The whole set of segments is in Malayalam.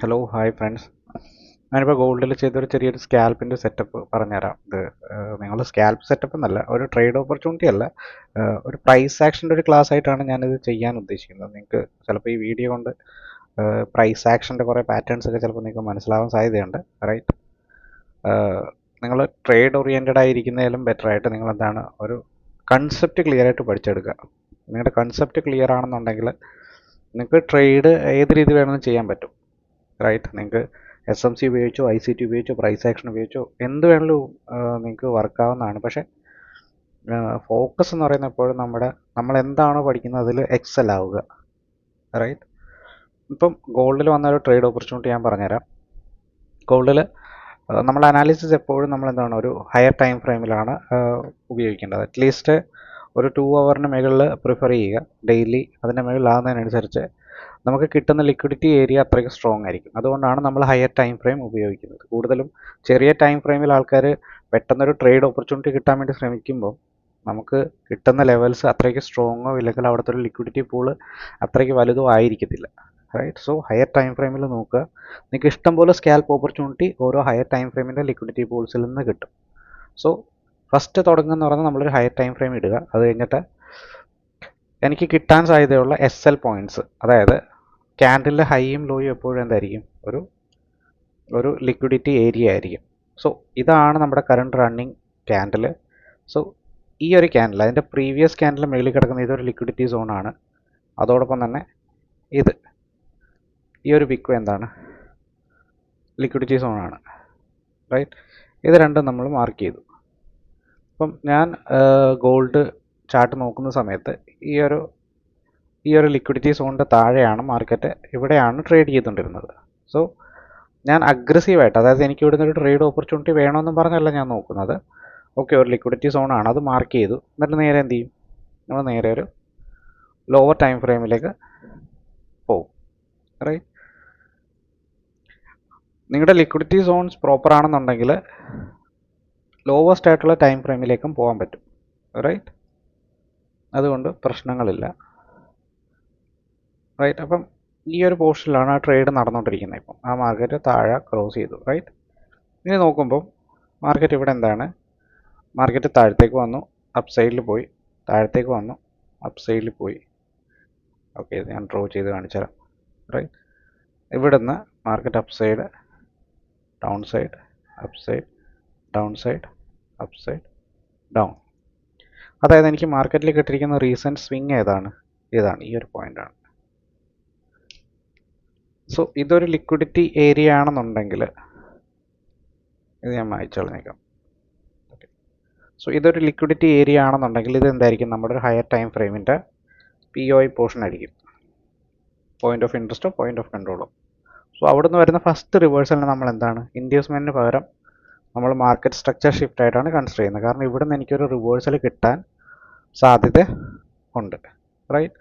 Hello hi friends. ഞാനിപ്പോൾ ഗോൾഡിൽ ചെയ്തൊരു ചെറിയൊരു സ്കാൽപ്പിൻ്റെ സെറ്റപ്പ് പറഞ്ഞുതരാം. ഇത് നിങ്ങൾ സ്കാൽപ്പ് സെറ്റപ്പ് എന്നല്ല, ഒരു ട്രേഡ് ഓപ്പർച്യൂണിറ്റി അല്ല, ഒരു പ്രൈസ് ആക്ഷൻ്റെ ഒരു ക്ലാസ് ആയിട്ടാണ് ഞാനിത് ചെയ്യാൻ ഉദ്ദേശിക്കുന്നത്. നിങ്ങൾക്ക് ചിലപ്പോൾ ഈ വീഡിയോ കൊണ്ട് പ്രൈസ് ആക്ഷൻ്റെ കുറേ പാറ്റേൺസ് ഒക്കെ ചിലപ്പോൾ നിങ്ങൾക്ക് മനസ്സിലാവാൻ സാധ്യതയുണ്ട്. റൈറ്റ്, നിങ്ങൾ ട്രേഡ് ഓറിയൻറ്റഡ് ആയിരിക്കുന്നതിലും ബെറ്റർ ആയിട്ട് നിങ്ങൾ എന്താണ് ഒരു കൺസെപ്റ്റ് ക്ലിയർ ആയിട്ട് പഠിച്ചെടുക്കുക. നിങ്ങളുടെ കൺസെപ്റ്റ് ക്ലിയർ ആണെന്നുണ്ടെങ്കിൽ നിങ്ങൾക്ക് ട്രേഡ് ഏത് രീതി വേണമെങ്കിലും ചെയ്യാൻ പറ്റും. റൈറ്റ്, നിങ്ങൾക്ക് SMC ഉപയോഗിച്ചോ, ICT ഉപയോഗിച്ചോ, പ്രൈസ് ആക്ഷൻ ഉപയോഗിച്ചോ എന്ത് വേണമെങ്കിലും നിങ്ങൾക്ക് വർക്കാവുന്നതാണ്. പക്ഷേ ഫോക്കസ് എന്ന് പറയുന്നത് എപ്പോഴും നമ്മൾ എന്താണോ പഠിക്കുന്നത് അതിൽ എക്സൽ ആവുക. റൈറ്റ്, ഇപ്പം ഗോൾഡിൽ വന്ന ഒരു ട്രേഡ് ഓപ്പർച്യൂണിറ്റി ഞാൻ പറഞ്ഞുതരാം. ഗോൾഡിൽ നമ്മൾ അനാലിസിസ് എപ്പോഴും നമ്മൾ എന്താണ് ഒരു ഹയർ ടൈം ഫ്രെയിമിലാണ് ഉപയോഗിക്കേണ്ടത്. അറ്റ്ലീസ്റ്റ് ഒരു 2 hourന് മുകളിൽ പ്രിഫർ ചെയ്യുക ഡെയിലി. അതിൻ്റെ മുകളിലാകുന്നതിനനുസരിച്ച് നമുക്ക് കിട്ടുന്ന ലിക്വിഡിറ്റി ഏരിയ അത്രയ്ക്ക് സ്ട്രോങ് ആയിരിക്കും. അതുകൊണ്ടാണ് നമ്മൾ ഹയർ ടൈം ഫ്രെയിം ഉപയോഗിക്കുന്നത്. കൂടുതലും ചെറിയ ടൈം ഫ്രെയിമിൽ ആൾക്കാർ പെട്ടെന്നൊരു ട്രേഡ് ഓപ്പർച്യൂണിറ്റി കിട്ടാൻ വേണ്ടി ശ്രമിക്കുമ്പോൾ നമുക്ക് കിട്ടുന്ന ലെവൽസ് അത്രയ്ക്ക് സ്ട്രോങ്ങോ ഇല്ലെങ്കിൽ അവിടുത്തെ ഒരു ലിക്വിഡിറ്റി പൂള് അത്രയ്ക്ക് വലുതോ ആയിരിക്കത്തില്ല. റൈറ്റ്, സോ ഹയർ ടൈം ഫ്രെയിമിൽ നോക്കുക. നിങ്ങൾക്ക് ഇഷ്ടംപോലെ സ്കാൽപ്പ് ഓപ്പർച്യൂണിറ്റി ഓരോ ഹയർ ടൈം ഫ്രെയിമിൻ്റെ ലിക്വിഡിറ്റി പൂൾസിൽ നിന്ന് കിട്ടും. സോ ഫസ്റ്റ് തുടങ്ങുന്ന പറഞ്ഞാൽ നമ്മളൊരു ഹയർ ടൈം ഫ്രെയിം ഇടുക. അത് കഴിഞ്ഞിട്ട് എനിക്ക് കിട്ടാൻ സാധ്യതയുള്ള SL പോയിൻറ്റ്സ്, അതായത് ക്യാൻഡിലിൻ്റെ ഹൈയും ലോയും എപ്പോഴും എന്തായിരിക്കും ഒരു ലിക്വിഡിറ്റി ഏരിയ ആയിരിക്കും. സോ ഇതാണ് നമ്മുടെ കറണ്ട് റണ്ണിങ് ക്യാൻഡിൽ. സോ ഈ ഒരു ക്യാൻഡിൽ അതിൻ്റെ പ്രീവിയസ് ക്യാൻഡിൽ മുകളിൽ കിടക്കുന്ന ഇതൊരു ലിക്വിഡിറ്റി സോണാണ്. അതോടൊപ്പം തന്നെ ഈ ഒരു വിക്ക് എന്താണ് ലിക്വിഡിറ്റി സോണാണ്. റൈറ്റ്, ഇത് രണ്ടും നമ്മൾ മാർക്ക് ചെയ്തു. അപ്പം ഞാൻ ഗോൾഡ് ചാർട്ട് നോക്കുന്ന സമയത്ത് ഈ ഒരു ലിക്വിഡിറ്റി സോണിൻ്റെ താഴെയാണ് മാർക്കറ്റ്, ഇവിടെയാണ് ട്രേഡ് ചെയ്തുകൊണ്ടിരുന്നത്. സോ ഞാൻ അഗ്രസീവായിട്ട്, അതായത് എനിക്ക് ഇവിടുന്ന് ഒരു ട്രേഡ് ഓപ്പർച്യൂണിറ്റി വേണമെന്നും പറഞ്ഞല്ല ഞാൻ നോക്കുന്നത്. ഓക്കെ, ഒരു ലിക്വിഡിറ്റി സോണാണ്, അത് മാർക്ക് ചെയ്തു. എന്നിട്ട് നേരെ എന്ത് ചെയ്യും, നമ്മൾ നേരെ ഒരു ലോവർ ടൈം ഫ്രെയിമിലേക്ക് പോകും. റൈറ്റ്, നിങ്ങളുടെ ലിക്വിഡിറ്റി സോൺസ് പ്രോപ്പർ ആണെന്നുണ്ടെങ്കിൽ ലോവസ്റ്റ് ആയിട്ടുള്ള ടൈം ഫ്രെയിമിലേക്കും പോകാൻ പറ്റും. റൈറ്റ്, അതുകൊണ്ട് പ്രശ്നങ്ങളില്ല. റൈറ്റ്, അപ്പം ഈ ഒരു പോർഷനിലാണ് ആ ട്രേഡ് നടന്നുകൊണ്ടിരിക്കുന്നത്. ഇപ്പം ആ മാർക്കറ്റ് താഴെ ക്രോസ് ചെയ്തു. റൈറ്റ്, ഇനി നോക്കുമ്പോൾ മാർക്കറ്റ് ഇവിടെ എന്താണ്, മാർക്കറ്റ് താഴത്തേക്ക് വന്നു, അപ്പ് സൈഡിൽ പോയി, താഴത്തേക്ക് വന്നു, അപ്പ് സൈഡിൽ പോയി. ഓക്കെ, ഞാൻ ഡ്രോ ചെയ്ത് കാണിച്ചു തരാം. റൈറ്റ്, ഇവിടുന്ന് market up side, down side, up side, down side, up side, down. അതായത് എനിക്ക് മാർക്കറ്റിൽ കിട്ടിയിരിക്കുന്ന റീസെൻറ്റ് സ്വിങ് ഏതാണ്, ഇതാണ്, ഈ ഒരു പോയിൻ്റാണ്. സോ ഇതൊരു ലിക്വിഡിറ്റി ഏരിയ ആണെന്നുണ്ടെങ്കിൽ ഇത് ഞാൻ മായ്ച്ചു കളഞ്ഞേക്കാം. ഓക്കെ, സോ ഇതൊരു ലിക്വിഡിറ്റി ഏരിയ ആണെന്നുണ്ടെങ്കിൽ ഇത് എന്തായിരിക്കും, നമ്മുടെ ഒരു ഹയർ ടൈം ഫ്രെയിമിൻ്റെ POI പോർഷൻ ആയിരിക്കും, പോയിൻ്റ് ഓഫ് ഇൻട്രസ്റ്റോ പോയിൻ്റ് ഓഫ് കൺട്രോളോ. സോ അവിടെ നിന്ന് വരുന്ന ഫസ്റ്റ് റിവേഴ്സലിന് നമ്മൾ എന്താണ് ഇൻഡ്യൂസ്മെൻറ്റിന് പകരം നമ്മൾ മാർക്കറ്റ് സ്ട്രക്ചർ ഷിഫ്റ്റ് ആയിട്ടാണ് കൺസിഡർ ചെയ്യുന്നത്. കാരണം ഇവിടെ നിന്ന് എനിക്കൊരു റിവേഴ്സൽ കിട്ടാൻ സാധ്യത ഉണ്ട്. റൈറ്റ്,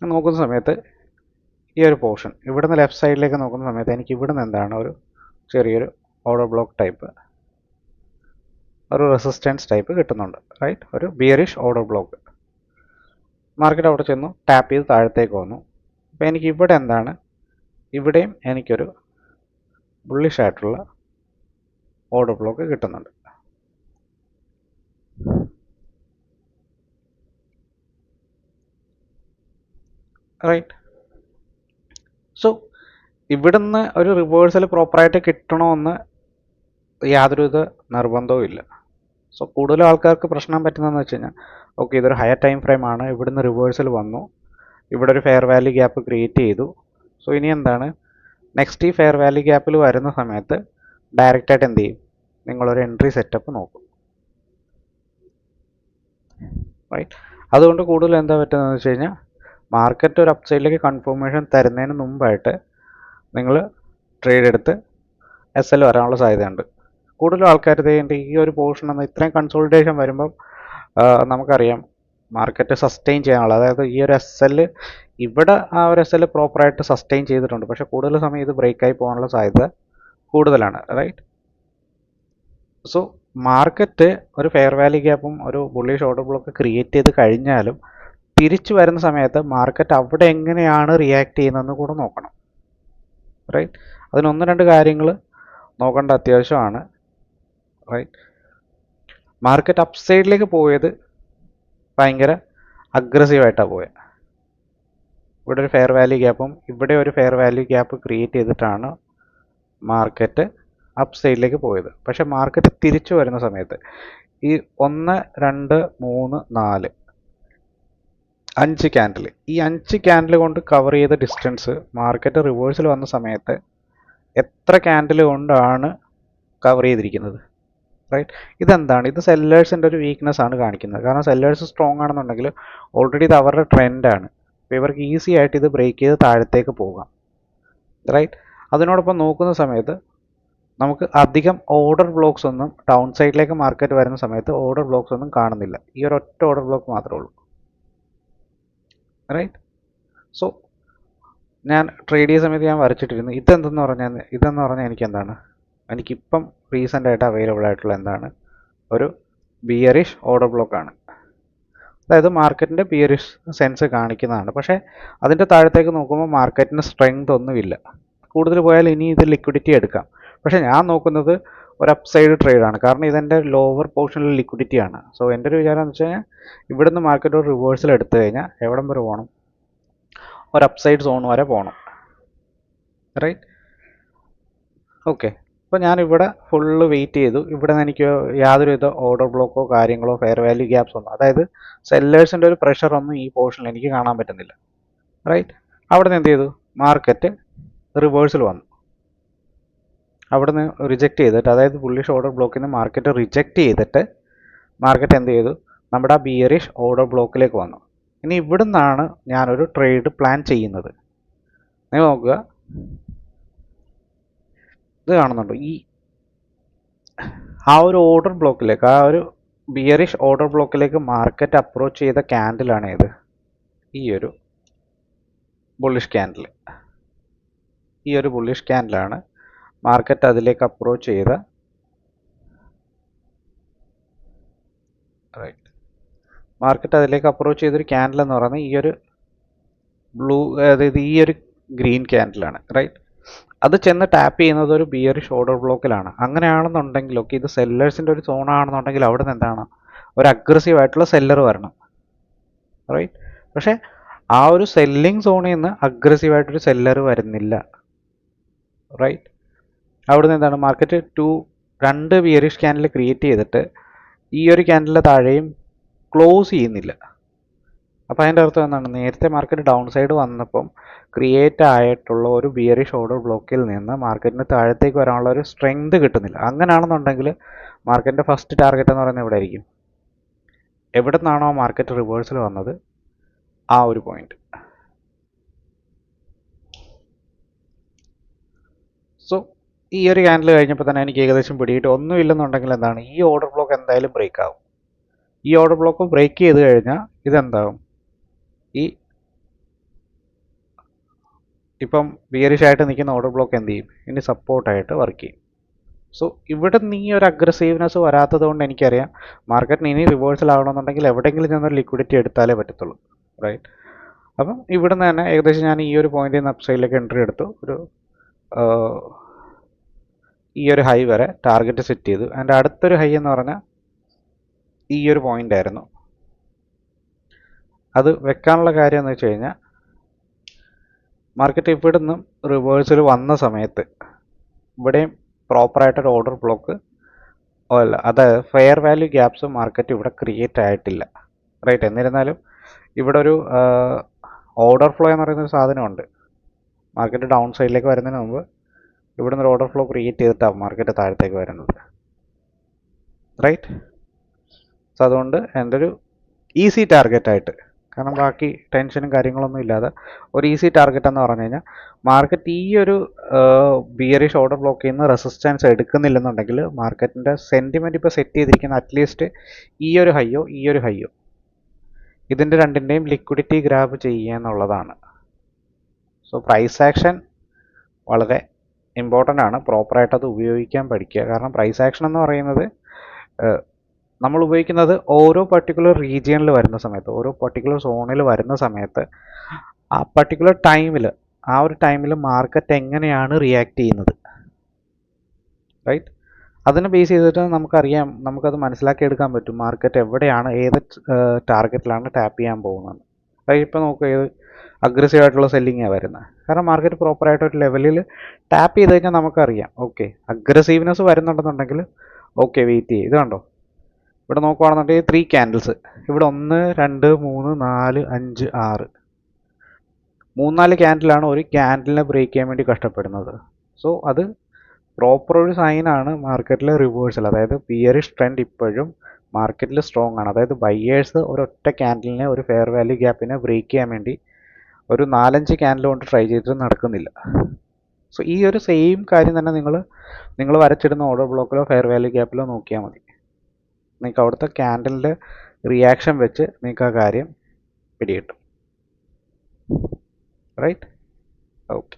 നോക്കുന്ന സമയത്ത് ഈ ഒരു പോർഷൻ ഇവിടെ നിന്ന് ലെഫ്റ്റ് സൈഡിലേക്ക് നോക്കുന്ന സമയത്ത് എനിക്ക് ഇവിടെ നിന്ന് എന്താണ് ഒരു ചെറിയൊരു ഓർഡർ ബ്ലോക്ക് ടൈപ്പ്, ഒരു റെസിസ്റ്റൻസ് ടൈപ്പ് കിട്ടുന്നുണ്ട്. റൈറ്റ്, ഒരു ബിയറിഷ് ഓർഡർ ബ്ലോക്ക്. മാർക്കറ്റ് അവിടെ ചെന്നു, ടാപ്പ് ചെയ്ത് താഴത്തേക്ക് വന്നു. അപ്പോൾ എനിക്ക് ഇവിടെ എന്താണ്, ഇവിടെയും എനിക്കൊരു ബുള്ളിഷ് ആയിട്ടുള്ള ഓർഡർ ബ്ലോക്ക് കിട്ടുന്നുണ്ട്. റൈറ്റ്, സോ ഇവിടുന്ന് ഒരു റിവേഴ്സൽ പ്രോപ്പറായിട്ട് കിട്ടണമെന്ന് യാതൊരുവിധ നിർബന്ധവും ഇല്ല. സോ കൂടുതലും ആൾക്കാർക്ക് പ്രശ്നം പറ്റുന്നതെന്ന് വെച്ച് കഴിഞ്ഞാൽ, ഓക്കെ ഇതൊരു ഹയർ ടൈം ഫ്രെയിം ആണ്, ഇവിടുന്ന് റിവേഴ്സൽ വന്നു, ഇവിടെ ഒരു ഫെയർ വാല്യൂ ഗ്യാപ്പ് ക്രിയേറ്റ് ചെയ്തു. സോ ഇനി എന്താണ്, നെക്സ്റ്റ് ഈ ഫെയർ വാല്യൂ ഗ്യാപ്പിൽ വരുന്ന സമയത്ത് ഡയറക്റ്റായിട്ട് എന്ത് ചെയ്യും, നിങ്ങളൊരു എൻട്രി സെറ്റപ്പ് നോക്കും. റൈറ്റ്, അതുകൊണ്ട് കൂടുതൽ എന്താ പറ്റുന്നതെന്ന് വെച്ച് കഴിഞ്ഞാൽ മാർക്കറ്റ് ഒരു അപ്പ് സൈഡിലേക്ക് കൺഫർമേഷൻ തരുന്നതിന് മുമ്പായിട്ട് നിങ്ങൾ ട്രേഡ് എടുത്ത് SL വരാനുള്ള സാധ്യതയുണ്ട്. കൂടുതലും ആൾക്കാർ ഈ ഒരു പോർഷൻ എന്ന് ഇത്രയും കൺസോളിഡേഷൻ വരുമ്പം നമുക്കറിയാം മാർക്കറ്റ് സസ്റ്റെയിൻ ചെയ്യാനുള്ള, അതായത് ഈ ഒരു SL ഇവിടെ ആ ഒരു SL പ്രോപ്പറായിട്ട് സസ്റ്റെയിൻ ചെയ്തിട്ടുണ്ട്. പക്ഷേ കൂടുതൽ സമയം ഇത് ബ്രേക്കായി പോകാനുള്ള സാധ്യത കൂടുതലാണ്. റൈറ്റ്, സോ മാർക്കറ്റ് ഒരു ഫെയർ വാല്യൂ ഗ്യാപ്പും ഒരു ബുള്ളിഷ് ഓർഡർ ബ്ലോക്ക് ക്രിയേറ്റ് ചെയ്ത് കഴിഞ്ഞാലും തിരിച്ചു വരുന്ന സമയത്ത് മാർക്കറ്റ് അവിടെ എങ്ങനെയാണ് റിയാക്ട് ചെയ്യുന്നതെന്ന് കൂടെ നോക്കണം. റൈറ്റ്. അതിന് ഒന്ന് രണ്ട് കാര്യങ്ങൾ നോക്കേണ്ട അത്യാവശ്യമാണ്. റൈറ്റ്. മാർക്കറ്റ് അപ്പ് സൈഡിലേക്ക് പോയത് ഭയങ്കര അഗ്രസീവായിട്ടാണ് പോയത്. ഇവിടെ ഒരു ഫെയർ വാല്യൂ ഗ്യാപ്പും ഇവിടെ ഒരു ഫെയർ വാല്യൂ ഗ്യാപ്പ് ക്രിയേറ്റ് ചെയ്തിട്ടാണ് മാർക്കറ്റ് അപ്പ് സൈഡിലേക്ക് പോയത്. പക്ഷേ മാർക്കറ്റ് തിരിച്ചു വരുന്ന സമയത്ത് ഈ 1 2 3 4 5 ക്യാൻഡിൽ, ഈ 5 ക്യാൻഡിൽ കൊണ്ട് കവർ ചെയ്ത ഡിസ്റ്റൻസ് മാർക്കറ്റ് റിവേഴ്സിൽ വന്ന സമയത്ത് എത്ര ക്യാൻഡിൽ കൊണ്ടാണ് കവർ ചെയ്തിരിക്കുന്നത്? റൈറ്റ്. ഇതെന്താണ്? ഇത് സെല്ലേഴ്സിൻ്റെ ഒരു വീക്ക്നെസ് ആണ് കാണിക്കുന്നത്. കാരണം സെല്ലേഴ്സ് സ്ട്രോങ് ആണെന്നുണ്ടെങ്കിൽ ഓൾറെഡി ഇത് അവരുടെ ട്രെൻഡാണ്. അപ്പോൾ ഇവർക്ക് ഈസി ആയിട്ട് ഇത് ബ്രേക്ക് ചെയ്ത് താഴത്തേക്ക് പോകാം. റൈറ്റ്. അതിനോടൊപ്പം നോക്കുന്ന സമയത്ത് നമുക്ക് അധികം ഓർഡർ ബ്ലോക്സ് ഒന്നും ഡൗൺ സൈഡിലേക്ക് മാർക്കറ്റ് വരുന്ന സമയത്ത് ഓർഡർ ബ്ലോക്സ് ഒന്നും കാണുന്നില്ല. ഈ ഒരു ഒറ്റ ഓർഡർ ബ്ലോക്ക് മാത്രമേ ഉള്ളൂ. റൈറ്റ്. സോ ഞാൻ ട്രേഡ് ചെയ്യുന്ന സമയത്ത് ഞാൻ വരച്ചിട്ടിരുന്നു. ഇതെന്ന് പറഞ്ഞാൽ എനിക്കിപ്പം റീസെൻ്റ് ആയിട്ട് അവൈലബിൾ ആയിട്ടുള്ള എന്താണ്, ഒരു ബിയറിഷ് ഓർഡർ ബ്ലോക്കാണ്. അതായത് മാർക്കറ്റിൻ്റെ ബിയറിഷ് സെൻസ് കാണിക്കുന്നതാണ്. പക്ഷേ അതിൻ്റെ താഴത്തേക്ക് നോക്കുമ്പോൾ മാർക്കറ്റിന് സ്ട്രെങ്ത് ഒന്നുമില്ല. കൂടുതൽ പോയാൽ ഇനി ഇത് ലിക്വിഡിറ്റി എടുക്കാം. പക്ഷേ ഞാൻ നോക്കുന്നത് ഒരു അപ്പ് സൈഡ് ട്രേഡാണ്. കാരണം ഇതെൻ്റെ ലോവർ പോർഷനിൽ ലിക്വിഡിറ്റിയാണ്. സോ എൻ്റെ ഒരു വിചാരം എന്ന് വെച്ച് കഴിഞ്ഞാൽ ഇവിടുന്ന് മാർക്കറ്റ് ഒരു റിവേഴ്സൽ എടുത്തു കഴിഞ്ഞാൽ എവിടം വരെ പോകണം? ഒരു അപ്പ് സൈഡ് സോൺ വരെ പോകണം. റൈറ്റ്. ഓക്കെ. അപ്പോൾ ഞാനിവിടെ ഫുള്ള് വെയിറ്റ് ചെയ്തു. ഇവിടെ നിന്ന് എനിക്ക് യാതൊരുവിധ ഓർഡർ ബ്ലോക്കോ കാര്യങ്ങളോ ഫെയർ വാല്യൂ ഗ്യാപ്സ് ഒന്നും, അതായത് സെല്ലേഴ്സിൻ്റെ ഒരു പ്രഷറൊന്നും ഈ പോർഷനിൽ എനിക്ക് കാണാൻ പറ്റുന്നില്ല. റൈറ്റ്. അവിടെ നിന്ന് എന്ത് ചെയ്തു? മാർക്കറ്റ് റിവേഴ്സിൽ വന്നു. അവിടെ നിന്ന് റിജക്റ്റ് ചെയ്തിട്ട്, അതായത് ബുള്ളിഷ് ഓർഡർ ബ്ലോക്കിൽ നിന്ന് മാർക്കറ്റ് റിജക്റ്റ് ചെയ്തിട്ട് മാർക്കറ്റ് എന്ത് ചെയ്തു? നമ്മുടെ ആ ബിയറിഷ് ഓർഡർ ബ്ലോക്കിലേക്ക് വന്നു. ഇനി ഇവിടെ നിന്നാണ് ഞാനൊരു ട്രേഡ് പ്ലാൻ ചെയ്യുന്നത്. നിങ്ങൾ നോക്കുക, ഇത് കാണുന്നുണ്ടോ? ആ ഒരു ഓർഡർ ബ്ലോക്കിലേക്ക്, ആ ഒരു ബിയറിഷ് ഓർഡർ ബ്ലോക്കിലേക്ക് മാർക്കറ്റ് അപ്രോച്ച് ചെയ്ത ക്യാൻഡിലാണ് ഏത്? ഈ ഒരു ബുള്ളിഷ് ക്യാൻഡിൽ. ഈ ഒരു ബുള്ളിഷ് ക്യാൻഡിലാണ് മാർക്കറ്റ് അതിലേക്ക് അപ്രോച്ച് ചെയ്ത. റൈറ്റ്. മാർക്കറ്റ് അതിലേക്ക് അപ്രോച്ച് ചെയ്തൊരു ക്യാൻഡിൽ എന്ന് പറയുന്നത് ഈ ഒരു അതായത് ഈ ഒരു ഗ്രീൻ ക്യാൻഡിലാണ്. റൈറ്റ്. അത് ചെന്ന് ടാപ്പ് ചെയ്യുന്നത് ഒരു ബിയറിഷ് ഓർഡർ ബ്ലോക്കിലാണ്. അങ്ങനെയാണെന്നുണ്ടെങ്കിലൊക്കെ ഇത് സെല്ലേഴ്സിൻ്റെ ഒരു സോൺ ആണെന്നുണ്ടെങ്കിൽ അവിടെ നിന്ന് എന്താണ്, ഒരു അഗ്രസീവ് ആയിട്ടുള്ള സെല്ലർ വരണം. റൈറ്റ്. പക്ഷേ ആ ഒരു സെല്ലിംഗ് സോണിൽ നിന്ന് അഗ്രസീവായിട്ടൊരു സെല്ലർ വരുന്നില്ല. റൈറ്റ്. അവിടെ നിന്ന് എന്താണ്, മാർക്കറ്റ് 2 ബിയറിഷ് ക്യാൻഡിൽ ക്രിയേറ്റ് ചെയ്തിട്ട് ഈ ഒരു ക്യാൻഡിലിൻ്റെ താഴെയും ക്ലോസ് ചെയ്യുന്നില്ല. അപ്പോൾ അതിൻ്റെ അർത്ഥം എന്താണ്? നേരത്തെ മാർക്കറ്റ് ഡൗൺ സൈഡ് വന്നപ്പം ക്രിയേറ്റ് ആയിട്ടുള്ള ഒരു ബിയറിഷ് ഓർഡർ ബ്ലോക്കിൽ നിന്ന് മാർക്കറ്റിന് താഴത്തേക്ക് വരാനുള്ള ഒരു സ്ട്രെങ്ത് കിട്ടുന്നില്ല. അങ്ങനെയാണെന്നുണ്ടെങ്കിൽ മാർക്കറ്റിൻ്റെ ഫസ്റ്റ് ടാർഗറ്റ് എന്ന് പറയുന്നത് എവിടെ ആയിരിക്കും? എവിടെ നിന്നാണോ മാർക്കറ്റ് റിവേഴ്സൽ വന്നത് ആ ഒരു പോയിന്റ്. സോ ഈ ഒരു ക്യാൻഡിൽ കഴിഞ്ഞപ്പോൾ തന്നെ എനിക്ക് ഏകദേശം പിടിയിട്ട് ഒന്നുമില്ലെന്നുണ്ടെങ്കിൽ എന്താണ്, ഈ ഓർഡർ ബ്ലോക്ക് എന്തായാലും ബ്രേക്ക് ആവും. ഈ ഓർഡർ ബ്ലോക്ക് ബ്രേക്ക് ചെയ്ത് കഴിഞ്ഞാൽ ഇതെന്താവും? ഇപ്പം ബിയറിഷ് ആയിട്ട് നിൽക്കുന്ന ഓർഡർ ബ്ലോക്ക് എന്ത് ചെയ്യും? ഇനി സപ്പോർട്ടായിട്ട് വർക്ക് ചെയ്യും. സോ ഇവിടെ നിന്ന് ഈ ഒരു അഗ്രസീവ്നെസ് വരാത്തത് കൊണ്ട് എനിക്കറിയാം മാർക്കറ്റിന് ഇനി റിവേഴ്സൽ ആവണമെന്നുണ്ടെങ്കിൽ എവിടെയെങ്കിലും ചെന്നൊരു ലിക്വിഡിറ്റി എടുത്താലേ പറ്റത്തുള്ളൂ. റൈറ്റ്. അപ്പം ഇവിടെ നിന്ന് തന്നെ ഏകദേശം ഞാൻ ഈ ഒരു പോയിന്റിൽ നിന്ന് അപ്സൈഡിലേക്ക് എൻട്രി എടുത്തു. ഈ ഒരു ഹൈ വരെ ടാർഗറ്റ് സെറ്റ് ചെയ്തു. അതിൻ്റെ അടുത്തൊരു ഹൈ എന്ന് പറഞ്ഞാൽ ഈ ഒരു പോയിന്റ് ആയിരുന്നു. അത് വെക്കാനുള്ള കാര്യം എന്ന് വെച്ച് കഴിഞ്ഞാൽ മാർക്കറ്റ് ഇവിടെ നിന്നും റിവേഴ്സൽ വന്ന സമയത്ത് ഇവിടെയും പ്രോപ്പറായിട്ടൊരു ഓർഡർ ബ്ലോക്ക് അല്ല, അതായത് ഫെയർ വാല്യൂ ഗ്യാപ്സ് മാർക്കറ്റ് ഇവിടെ ക്രിയേറ്റ് ആയിട്ടില്ല. റൈറ്റ്. എന്നിരുന്നാലും ഇവിടെ ഒരു ഓർഡർ ഫ്ലോ എന്ന് പറയുന്നൊരു സാധനമുണ്ട്. മാർക്കറ്റ് ഡൗൺ സൈഡിലേക്ക് വരുന്നതിന് മുമ്പ് ഇവിടെ നിന്ന് ഒരു ഓർഡർ ഫ്ലോ ക്രിയേറ്റ് ചെയ്തിട്ടാണ് മാർക്കറ്റ് താഴത്തേക്ക് വരുന്നത്. റൈറ്റ്. സോ അതുകൊണ്ട് എൻ്റെ ഒരു ഈസി ടാർഗറ്റായിട്ട്, കാരണം ബാക്കി ടെൻഷനും കാര്യങ്ങളൊന്നും ഇല്ലാതെ ഒരു ഈസി ടാർഗറ്റ് എന്ന് പറഞ്ഞു കഴിഞ്ഞാൽ മാർക്കറ്റ് ഈ ഒരു ബിയറിഷ് ഓർഡർ ബ്ലോക്കിൽ നിന്ന് റെസിസ്റ്റൻസ് എടുക്കുന്നില്ലെന്നുണ്ടെങ്കിൽ മാർക്കറ്റിൻ്റെ സെൻറ്റിമെൻറ്റ് ഇപ്പോൾ സെറ്റ് ചെയ്തിരിക്കുന്ന അറ്റ്ലീസ്റ്റ് ഈ ഒരു ഹൈയോ ഇതിൻ്റെ രണ്ടിൻ്റെയും ലിക്വിഡിറ്റി ഗ്രാബ് ചെയ്യുക എന്നുള്ളതാണ്. സോ പ്രൈസ് ആക്ഷൻ വളരെ ഇമ്പോർട്ടൻ്റ് ആണ്. പ്രോപ്പറായിട്ട് അത് ഉപയോഗിക്കാൻ പഠിക്കുക. കാരണം പ്രൈസ് ആക്ഷൻ എന്ന് പറയുന്നത് നമ്മൾ ഉപയോഗിക്കുന്നത് ഓരോ പർട്ടിക്കുലർ റീജിയനിൽ വരുന്ന സമയത്ത്, ഓരോ പർട്ടിക്കുലർ സോണിൽ വരുന്ന സമയത്ത് ആ പർട്ടിക്കുലർ ടൈമിൽ ആ ഒരു ടൈമിൽ മാർക്കറ്റ് എങ്ങനെയാണ് റിയാക്ട് ചെയ്യുന്നത്, റൈറ്റ്? അതിനെ ബേസ് ചെയ്തിട്ട് നമുക്കറിയാം, നമുക്കത് മനസ്സിലാക്കിയെടുക്കാൻ പറ്റും മാർക്കറ്റ് എവിടെയാണ്, ഏത് ടാർഗറ്റിലാണ് ടാപ്പ് ചെയ്യാൻ പോകുന്നത്. റൈറ്റ്? ഇപ്പോൾ നോക്കുക, ഏത് അഗ്രസീവ് ആയിട്ടുള്ള സെല്ലിങ്ങാണ് വരുന്നത്. കാരണം മാർക്കറ്റ് പ്രോപ്പറായിട്ട് ഒരു ലെവലിൽ ടാപ്പ് ചെയ്ത് കഴിഞ്ഞാൽ നമുക്കറിയാം, ഓക്കെ അഗ്രസീവ്നെസ് വരുന്നുണ്ടെന്നുണ്ടെങ്കിൽ ഓക്കെ വെയിറ്റ് ചെയ്യും. ഇത് കണ്ടോ, ഇവിടെ നോക്കുകയാണെന്നുണ്ടെങ്കിൽ 3 ക്യാൻഡിൽസ്, ഇവിടെ 1 2 3 4 5 6 3-4 ക്യാൻഡിലാണ് ഒരു ക്യാൻഡിലിനെ ബ്രേക്ക് ചെയ്യാൻ വേണ്ടി കഷ്ടപ്പെടുന്നത്. സോ അത് പ്രോപ്പർ ഒരു സൈനാണ് മാർക്കറ്റിലെ റിവേഴ്സൽ. അതായത് ബിയറിഷ് ട്രെൻഡ് ഇപ്പോഴും മാർക്കറ്റിൽ സ്ട്രോങ് ആണ്. അതായത് ബയ്യേഴ്സ് ഒരൊറ്റ ക്യാൻഡിലിനെ, ഒരു ഫെയർ വാല്യൂ ഗ്യാപ്പിനെ ബ്രേക്ക് ചെയ്യാൻ വേണ്ടി ഒരു 4-5 ക്യാൻഡിൽ കൊണ്ട് ട്രൈ ചെയ്തിട്ട് നടക്കുന്നില്ല. സോ ഈ ഒരു സെയിം കാര്യം തന്നെ നിങ്ങൾ വരച്ചിടുന്ന ഓർഡർ ബ്ലോക്കിലോ ഫെയർ വാല്യൂ ഗ്യാപ്പിലോ നോക്കിയാൽ മതി. നിങ്ങൾക്ക് അവിടുത്തെ ക്യാൻഡിലിൻ്റെ റിയാക്ഷൻ വെച്ച് നിങ്ങൾക്ക് ആ കാര്യം പിടികിട്ടും. റൈറ്റ്? ഓക്കെ.